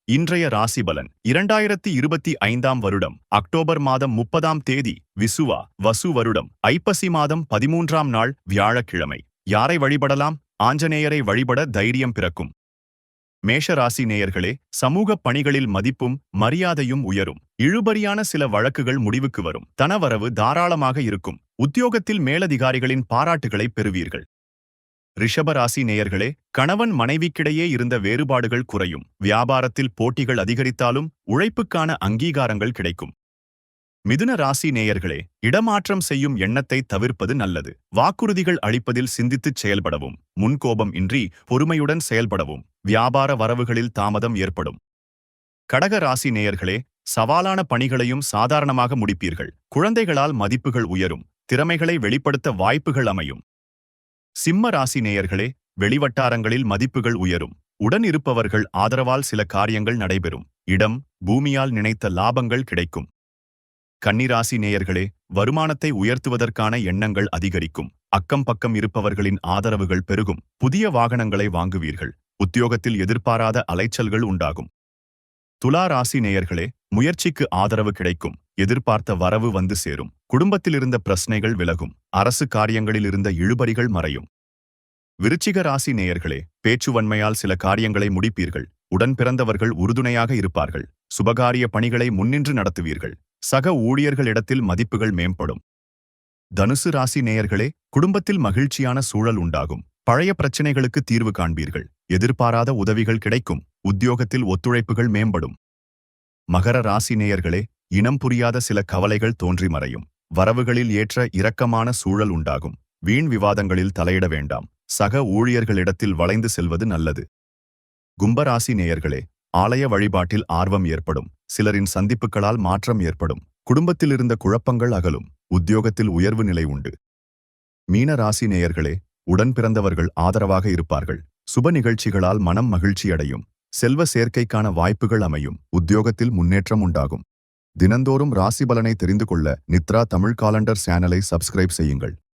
இன்றைய ராசிபலன் 2025ஆம் வருடம் அக்டோபர் மாதம் 30ஆம் தேதி விசுவா வசு வருடம் ஐப்பசி மாதம் 13ஆம் நாள் வியாழக்கிழமை. யாரை வழிபடலாம்? ஆஞ்சநேயரை வழிபட தைரியம் பிறக்கும். மேஷ ராசி நேயர்களே, சமூக பணிகளில் மதிப்பும் மரியாதையும் உயரும். இழுபறியான சில வழக்குகள் முடிவுக்கு வரும். தனவரவு தாராளமாக இருக்கும். உத்தியோகத்தில் மேலதிகாரிகளின் பாராட்டுகளை பெறுவீர்கள். ரிஷப ராசி நேயர்களே, கணவன் மனைவிக்கிடையே இருந்த வேறுபாடுகள் குறையும். வியாபாரத்தில் போட்டிகள் அதிகரித்தாலும் உழைப்புக்கான அங்கீகாரங்கள் கிடைக்கும். மிதுன ராசி நேயர்களே, இடமாற்றம் செய்யும் எண்ணத்தை தவிர்ப்பது நல்லது. வாக்குறுதிகள் அளிப்பதில் சிந்தித்துச் செயல்படவும், முன்கோபம் இன்றி பொறுமையுடன் செயல்படவும். வியாபார வரவுகளில் தாமதம் ஏற்படும். கடக ராசி நேயர்களே, சவாலான பணிகளையும் சாதாரணமாக முடிப்பீர்கள். குழந்தைகளால் மதிப்புகள் உயரும். திறமைகளை வெளிப்படுத்த வாய்ப்புகள் அமையும். சிம்ம ராசி நேயர்களே, வெளிவட்டாரங்களில் மதிப்புகள் உயரும். உடன் இருப்பவர்கள் ஆதரவால் சில காரியங்கள் நடைபெறும். இடம், பூமியால் நினைத்த லாபங்கள் கிடைக்கும். கன்னிராசி நேயர்களே, வருமானத்தை உயர்த்துவதற்கான எண்ணங்கள் அதிகரிக்கும். அக்கம் பக்கம் இருப்பவர்களின் ஆதரவுகள் பெருகும். புதிய வாகனங்களை வாங்குவீர்கள். உத்தியோகத்தில் எதிர்பாராத அலைச்சல்கள் உண்டாகும். துலா ராசி நேயர்களே, முயற்சிக்கு ஆதரவு கிடைக்கும். எதிர்பார்த்த வரவு வந்து சேரும். குடும்பத்தில் இருந்த பிரச்சனைகள் விலகும். அரசு காரியங்களில் இருந்த இழுபறிகள் மறையும். விருச்சிக ராசி நேயர்களே, பேச்சுவன்மையால் சில காரியங்களை முடிப்பீர்கள். உடன் பிறந்தவர்கள் உறுதுணையாக இருப்பார்கள். சுபகாரிய பணிகளை முன்னின்று நடத்துவீர்கள். சக ஊழியர்களிடத்தில் மதிப்புகள் மேம்படும். தனுசு ராசி நேயர்களே, குடும்பத்தில் மகிழ்ச்சியான சூழல் உண்டாகும். பழைய பிரச்சினைகளுக்கு தீர்வு காண்பீர்கள். எதிர்பாராத உதவிகள் கிடைக்கும். உத்தியோகத்தில் ஒத்துழைப்புகள் மேம்படும். மகர ராசி நேயர்களே, இனம் புரியாத சில கவலைகள் தோன்றி மறையும். வரவுகளில் ஏற்ற இரக்கமான சூழல் உண்டாகும். வீண் விவாதங்களில் தலையிட வேண்டாம். சக ஊழியர்களிடத்தில் வளைந்து செல்வது நல்லது. கும்பராசி நேயர்களே, ஆலய வழிபாட்டில் ஆர்வம் ஏற்படும். சிலரின் சந்திப்புகளால் மாற்றம் ஏற்படும். குடும்பத்தில் இருந்த குழப்பங்கள் அகலும். உத்தியோகத்தில் உயர்வு நிலை உண்டு. மீன ராசி நேயர்களே, உடன் பிறந்தவர்கள் ஆதரவாக இருப்பார்கள். சுப நிகழ்ச்சிகளால் மனம் மகிழ்ச்சியடையும். செல்வ சேர்க்கைக்கான வாய்ப்புகள் அமையும். உத்தியோகத்தில் முன்னேற்றம் உண்டாகும். தினந்தோறும் ராசி பலனை தெரிந்து கொள்ள நித்ரா தமிழ் காலண்டர் சேனலை சப்ஸ்கிரைப் செய்யுங்கள்.